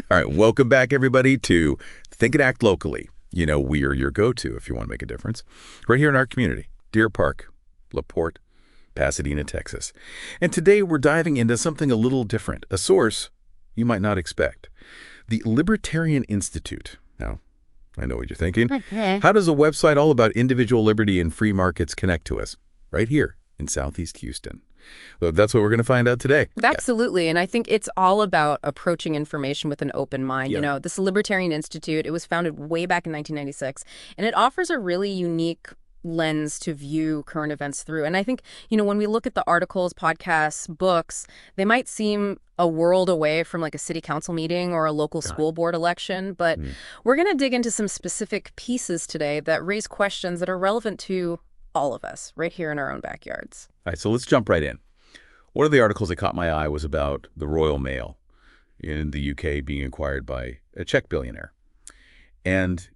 All right, welcome back, everybody, to Think and Act Locally. You know, we are your go-to if you want to make a difference. Right here in our community, Deer Park, LaPorte, Pasadena, Texas. And today we're diving into something a little different, a source you might not expect. The Libertarian Institute. Now, I know what you're thinking. Okay. How does a website all about individual liberty and free markets connect to us? Right here in Southeast Houston. Well, that's what we're going to find out today. Absolutely. And I think it's all about approaching information with an open mind. Yeah. You know, this Libertarian Institute, it was founded way back in 1996, and it offers a really unique lens to view current events through. And I think, you know, when we look at the articles, podcasts, books, they might seem a world away from like a city council meeting or a local school board election. But we're going to dig into some specific pieces today that raise questions that are relevant to all of us right here in our own backyards. All right, so let's jump right in. One of the articles that caught my eye was about the Royal Mail in the UK being acquired by a Czech billionaire. And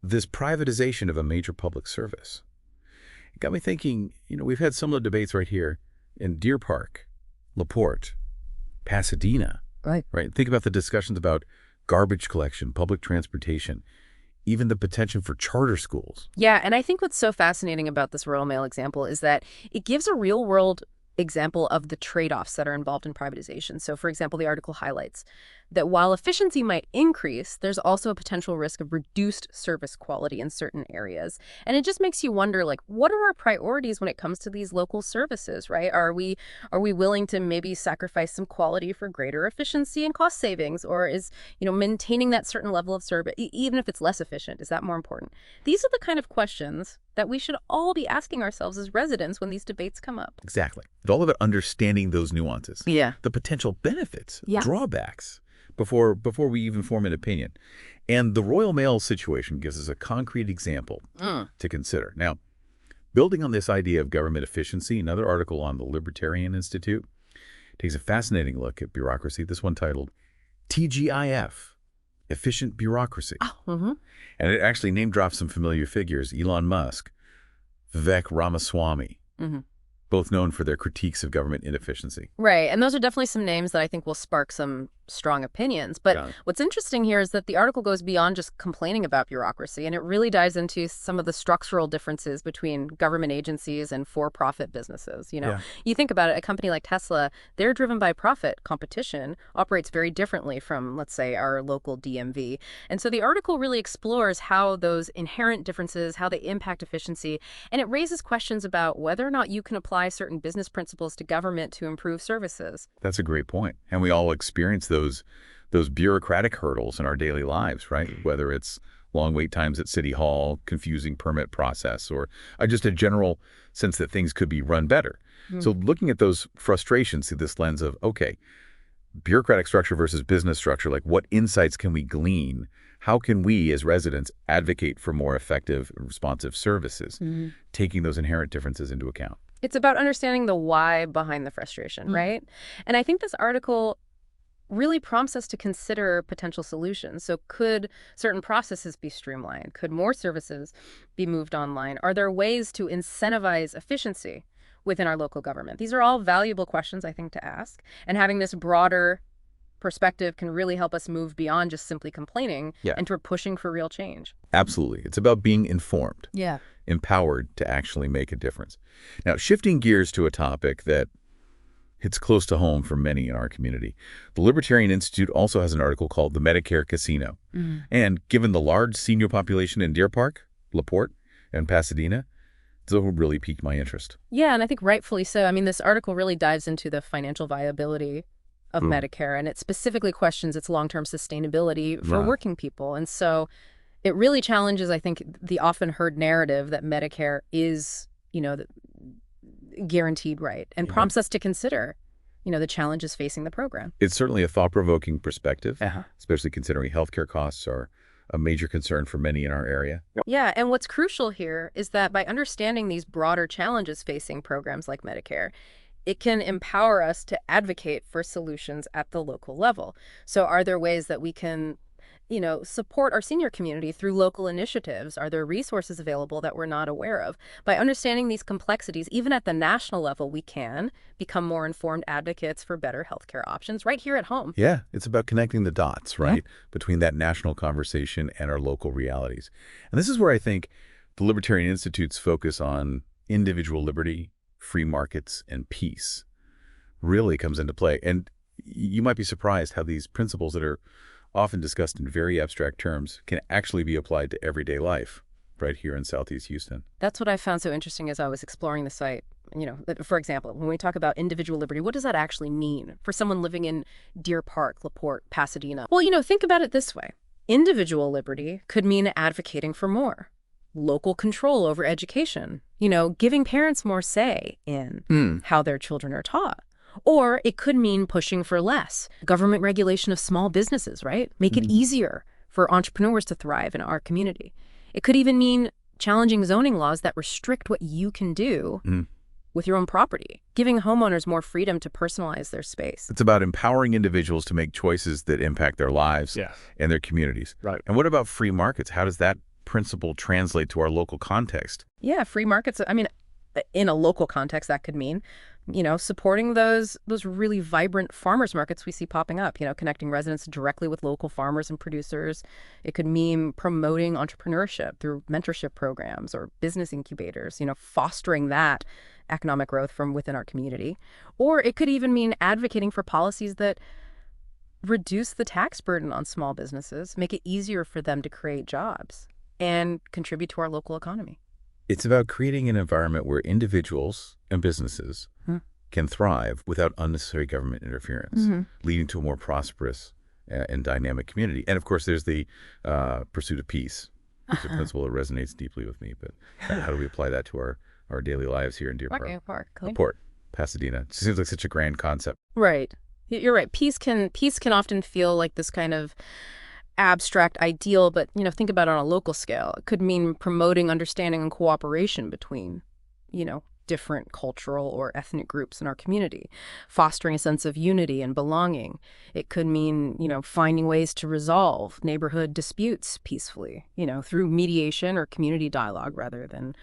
this privatization of a major public service. It got me thinking, you know, we've had similar debates right here in Deer Park, LaPorte, Pasadena. Right. Think about the discussions about garbage collection, public transportation, even the potential for charter schools. Yeah, and I think what's so fascinating about this Royal Mail example is that it gives a real-world example of the trade-offs that are involved in privatization. So, for example, the article highlights that while efficiency might increase, there's also a potential risk of reduced service quality in certain areas. And it just makes you wonder, like, what are our priorities when it comes to these local services, right? Are we willing to maybe sacrifice some quality for greater efficiency and cost savings? Or is, you know, maintaining that certain level of service, even if it's less efficient, is that more important? These are the kind of questions that we should all be asking ourselves as residents when these debates come up. Exactly. It's all about understanding those nuances. Yeah. The potential benefits, Yeah. drawbacks, before we even form an opinion. And the Royal Mail situation gives us a concrete example to consider. Now, building on this idea of government efficiency, another article on the Libertarian Institute takes a fascinating look at bureaucracy, this one titled TGIF, Efficient Bureaucracy. And it actually name drops some familiar figures, Elon Musk, Vivek Ramaswamy, both known for their critiques of government inefficiency. Right. And those are definitely some names that I think will spark some strong opinions. But what's interesting here is that the article goes beyond just complaining about bureaucracy, and it really dives into some of the structural differences between government agencies and for-profit businesses. You know, you think about it, a company like Tesla, they're driven by profit. Competition operates very differently from, let's say, our local DMV. And so the article really explores how those inherent differences, how they impact efficiency, and it raises questions about whether or not you can apply certain business principles to government to improve services. That's a great point. And we all experience those bureaucratic hurdles in our daily lives, right? Whether it's long wait times at City Hall, confusing permit process, or just a general sense that things could be run better. So looking at those frustrations through this lens of, okay, bureaucratic structure versus business structure, like what insights can we glean? How can we as residents advocate for more effective and responsive services, taking those inherent differences into account? It's about understanding the why behind the frustration, right? And I think this article really prompts us to consider potential solutions. So could certain processes be streamlined? Could more services be moved online? Are there ways to incentivize efficiency within our local government? These are all valuable questions, I think, to ask. And having this broader perspective can really help us move beyond just simply complaining and toward pushing for real change. Absolutely. It's about being informed, empowered to actually make a difference. Now, shifting gears to a topic that hits close to home for many in our community. The Libertarian Institute also has an article called The Medicare Casino. And given the large senior population in Deer Park, LaPorte, and Pasadena, this really piqued my interest. Yeah, and I think rightfully so. I mean, this article really dives into the financial viability of Medicare, and it specifically questions its long-term sustainability for working people. And so it really challenges, I think, the often heard narrative that Medicare is, you know, guaranteed right, and prompts us to consider, you know, the challenges facing the program. It's certainly a thought-provoking perspective, especially considering healthcare costs are a major concern for many in our area. Yeah, and what's crucial here is that by understanding these broader challenges facing programs like Medicare, it can empower us to advocate for solutions at the local level. So are there ways that we can support our senior community through local initiatives? Are there resources available that we're not aware of? By understanding these complexities, even at the national level, we can become more informed advocates for better healthcare options right here at home. Yeah, it's about connecting the dots, right, between that national conversation and our local realities. And this is where I think the Libertarian Institute's focus on individual liberty, free markets, and peace really comes into play. And you might be surprised how these principles that are often discussed in very abstract terms can actually be applied to everyday life right here in Southeast Houston. That's what I found so interesting as I was exploring the site. For example, when we talk about individual liberty, what does that actually mean for someone living in Deer Park, LaPorte, Pasadena? Well, think about it this way. Individual liberty could mean advocating for more local control over education, giving parents more say in how their children are taught. Or it could mean pushing for less government regulation of small businesses, right? Make it easier for entrepreneurs to thrive in our community. It could even mean challenging zoning laws that restrict what you can do with your own property, giving homeowners more freedom to personalize their space. It's about empowering individuals to make choices that impact their lives and their communities. Right. And what about free markets? How does that principle translate to our local context? Yeah, free markets. In a local context, that could mean, supporting those really vibrant farmers markets we see popping up, connecting residents directly with local farmers and producers. It could mean promoting entrepreneurship through mentorship programs or business incubators, fostering that economic growth from within our community. Or it could even mean advocating for policies that reduce the tax burden on small businesses, make it easier for them to create jobs and contribute to our local economy. It's about creating an environment where individuals and businesses can thrive without unnecessary government interference, leading to a more prosperous and dynamic community. And of course, there's the pursuit of peace. It's a principle that resonates deeply with me. But how do we apply that to our daily lives here in Deer Park? LaPorte, Pasadena. It seems like such a grand concept. Right. You're right. Peace can often feel like this kind of abstract ideal, but think about it on a local scale. It could mean promoting understanding and cooperation between different cultural or ethnic groups in our community, fostering a sense of unity and belonging. It could mean finding ways to resolve neighborhood disputes peacefully, through mediation or community dialogue rather than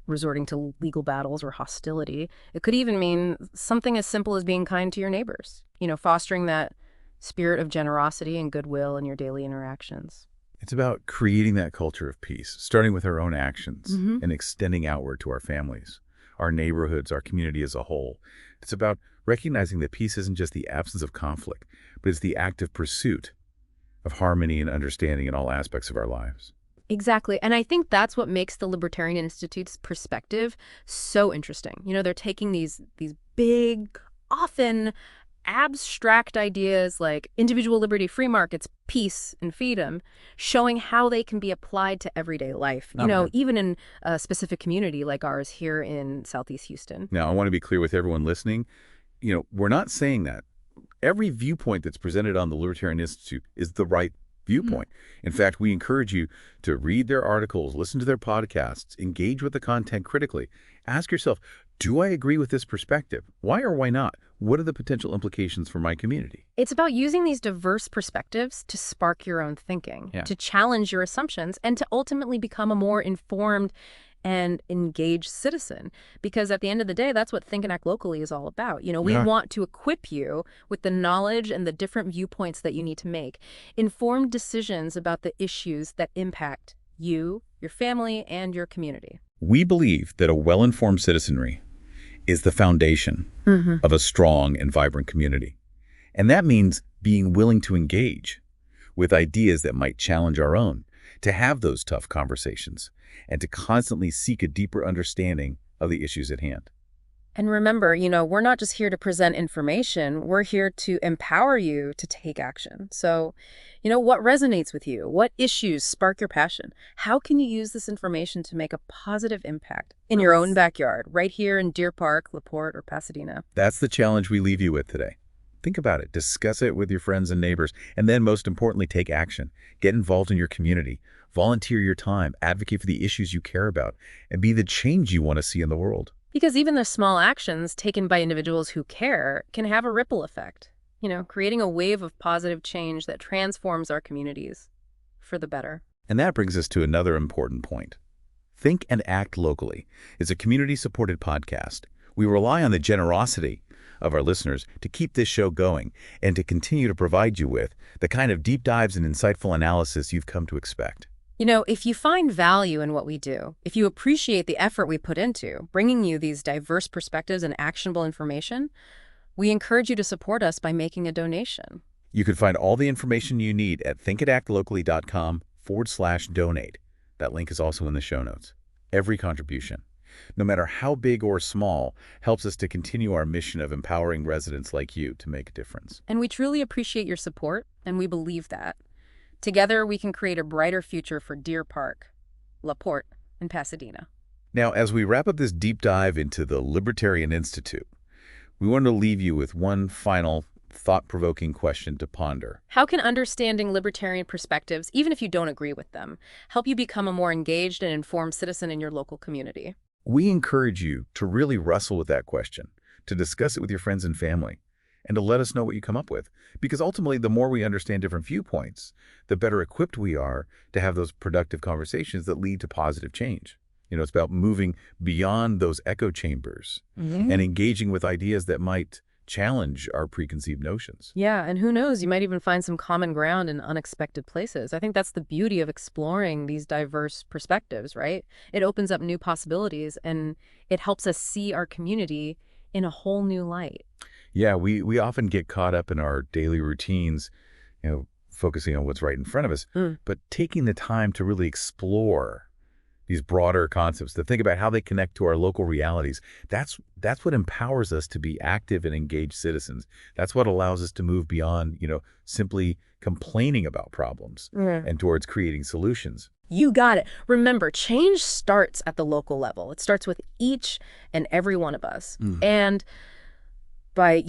resorting to legal battles or hostility. It could even mean something as simple as being kind to your neighbors, fostering that spirit of generosity and goodwill in your daily interactions. It's about creating that culture of peace, starting with our own actions and extending outward to our families, our neighborhoods, our community as a whole. It's about recognizing that peace isn't just the absence of conflict, but it's the active pursuit of harmony and understanding in all aspects of our lives. Exactly. And I think that's what makes the Libertarian Institute's perspective so interesting. They're taking these big, often abstract ideas like individual liberty, free markets, peace, and freedom, showing how they can be applied to everyday life, even in a specific community like ours here in Southeast Houston. Now, I want to be clear with everyone listening. We're not saying that. Every viewpoint that's presented on the Libertarian Institute is the right viewpoint. In fact, we encourage you to read their articles, listen to their podcasts, engage with the content critically. Ask yourself, do I agree with this perspective? Why or why not? What are the potential implications for my community? It's about using these diverse perspectives to spark your own thinking, to challenge your assumptions, and to ultimately become a more informed and engaged citizen. Because at the end of the day, that's what Think and Act Locally is all about. We want to equip you with the knowledge and the different viewpoints that you need to make informed decisions about the issues that impact you, your family, and your community. We believe that a well-informed citizenry is the foundation of a strong and vibrant community. And that means being willing to engage with ideas that might challenge our own, to have those tough conversations, and to constantly seek a deeper understanding of the issues at hand. And remember, we're not just here to present information, we're here to empower you to take action. So, what resonates with you? What issues spark your passion? How can you use this information to make a positive impact in your own backyard, right here in Deer Park, LaPorte, or Pasadena? That's the challenge we leave you with today. Think about it, discuss it with your friends and neighbors, and then most importantly, take action. Get involved in your community, volunteer your time, advocate for the issues you care about, and be the change you want to see in the world. Because even the small actions taken by individuals who care can have a ripple effect, creating a wave of positive change that transforms our communities. for the better. And that brings us to another important point. Think and Act Locally is a community-supported podcast. We rely on the generosity of our listeners to keep this show going and to continue to provide you with the kind of deep dives and insightful analysis you've come to expect. You know, if you find value in what we do, if you appreciate the effort we put into bringing you these diverse perspectives and actionable information, we encourage you to support us by making a donation. You can find all the information you need at thinkandactlocally.com/donate. That link is also in the show notes. Every contribution, no matter how big or small, helps us to continue our mission of empowering residents like you to make a difference. And we truly appreciate your support, and we believe that. Together, we can create a brighter future for Deer Park, LaPorte, and Pasadena. Now, as we wrap up this deep dive into the Libertarian Institute, we want to leave you with one final thought-provoking question to ponder. How can understanding libertarian perspectives, even if you don't agree with them, help you become a more engaged and informed citizen in your local community? We encourage you to really wrestle with that question, to discuss it with your friends and family, and to let us know what you come up with. Because ultimately, the more we understand different viewpoints, the better equipped we are to have those productive conversations that lead to positive change. You know, it's about moving beyond those echo chambers and engaging with ideas that might challenge our preconceived notions. Yeah, and who knows, you might even find some common ground in unexpected places. I think that's the beauty of exploring these diverse perspectives, right? It opens up new possibilities, and it helps us see our community in a whole new light. Yeah, we often get caught up in our daily routines, focusing on what's right in front of us, but taking the time to really explore these broader concepts, to think about how they connect to our local realities. That's what empowers us to be active and engaged citizens. That's what allows us to move beyond, simply complaining about problems and towards creating solutions. You got it. Remember, change starts at the local level. It starts with each and every one of us. And by,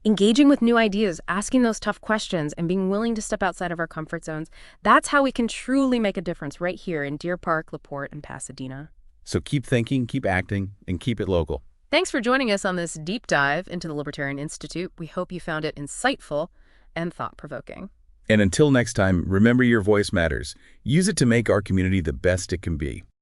engaging with new ideas, asking those tough questions, and being willing to step outside of our comfort zones, that's how we can truly make a difference right here in Deer Park, LaPorte, and Pasadena. So keep thinking, keep acting, and keep it local. Thanks for joining us on this deep dive into the Libertarian Institute. We hope you found it insightful and thought-provoking. And until next time, remember your voice matters. Use it to make our community the best it can be.